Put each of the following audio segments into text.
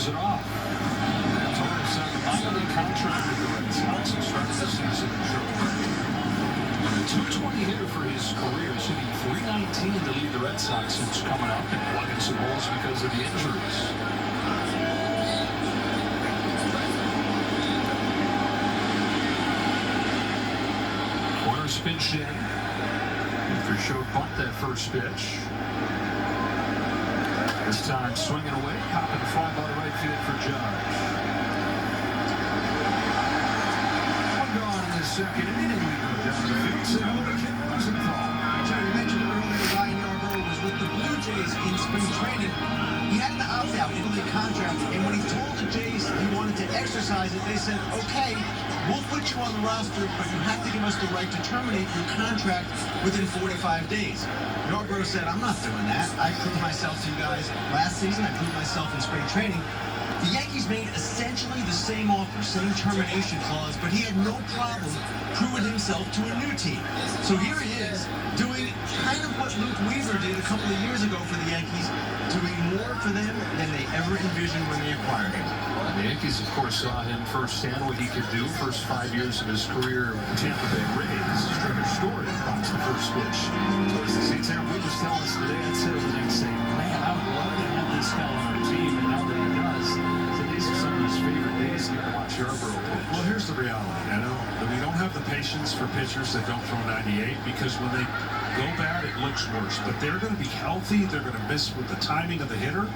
it off. Total second minor league contract with the Red Sox and started the season in July. A 220 hitter for his career, is hitting .319 to lead the Red Sox since coming up and plugging some holes because of the injuries. Corner's pitch in. For sure, bunt that first pitch. This time swinging away, popping the fly ball to right field for Judge. One gone in the second inning. We go down to the field. Single to Ken Rosenthal. Jerry mentioned earlier Ryan Yarbrough was with the Blue Jays in spring training. He had an opt-out interleague contract, and when he told the Jays he wanted to exercise it, they said, okay, we'll put you on the roster, but you have to give us the right to terminate your contract within 45 days. Yarbrough said, I'm not doing that. I proved myself to you guys last season. I proved myself in spring training. The Yankees made essentially the same offer, same termination clause, but he had no problem proving himself to a new team. So here he is, doing kind of what Luke Weaver did a couple of years ago for the Yankees, doing more for them than they ever envisioned when they acquired him. The Yankees, of course, saw him firsthand what he could do. First 5 years of his career with the Tampa Bay Rays. Trevor Story boxed the first pitch towards the seats. Aaron Wood was telling us today, I'd sit over there and say, man, I would love to have this guy on our team, and now that he does, so these are some of his favorite days to watch Yarbrough pitch. Well, here's the reality, that we don't have the patience for pitchers that don't throw 98, because when they go bad, it looks worse. But they're going to be healthy. They're going to miss with the timing of the hitter.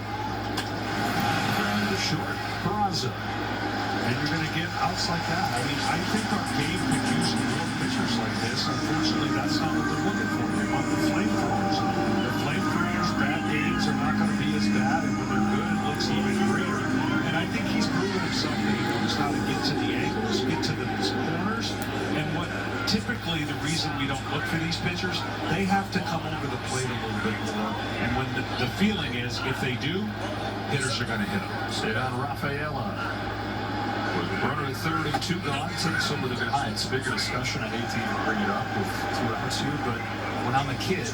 The short, Peraza. And you're going to get outs like that. I mean, I think our game could use more pitchers like this. Unfortunately, that's not what they're looking for. They want the flamethrowers. The flamethrowers, bad games are not going to be as bad, and when they're good, it looks even greater. And I think he's proven himself that he knows how to get to the angles, get to the corners, and what typically the reason we don't look for these pitchers, they have to come over the plate a little bit more. And when the feeling is, if they do, hitters are going to hit them. Stay on Rafaela. Runner at third and 2 gone. Takes over the high. It's a bigger discussion. I hate to even bring it up with 2 outs here, but when I'm a kid,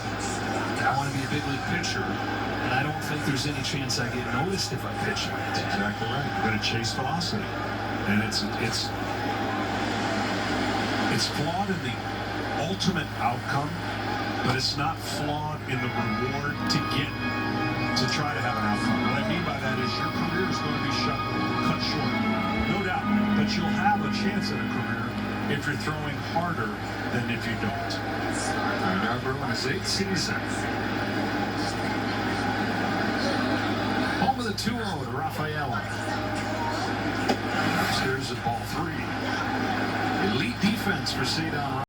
I want to be a big league pitcher, and I don't think there's any chance I get noticed if I pitch like that. Exactly right. You're going to chase velocity, and it's flawed in the ultimate outcome, but it's not flawed in the reward to try to have an outcome. What I mean by that is your career is going to be cut short, no doubt, but you'll have a chance at a career if you're throwing harder than if you don't. Yarbrough in his 8th season. Home of the 2-0 to Rafaela. Upstairs at ball 3. Elite defense for Cedar.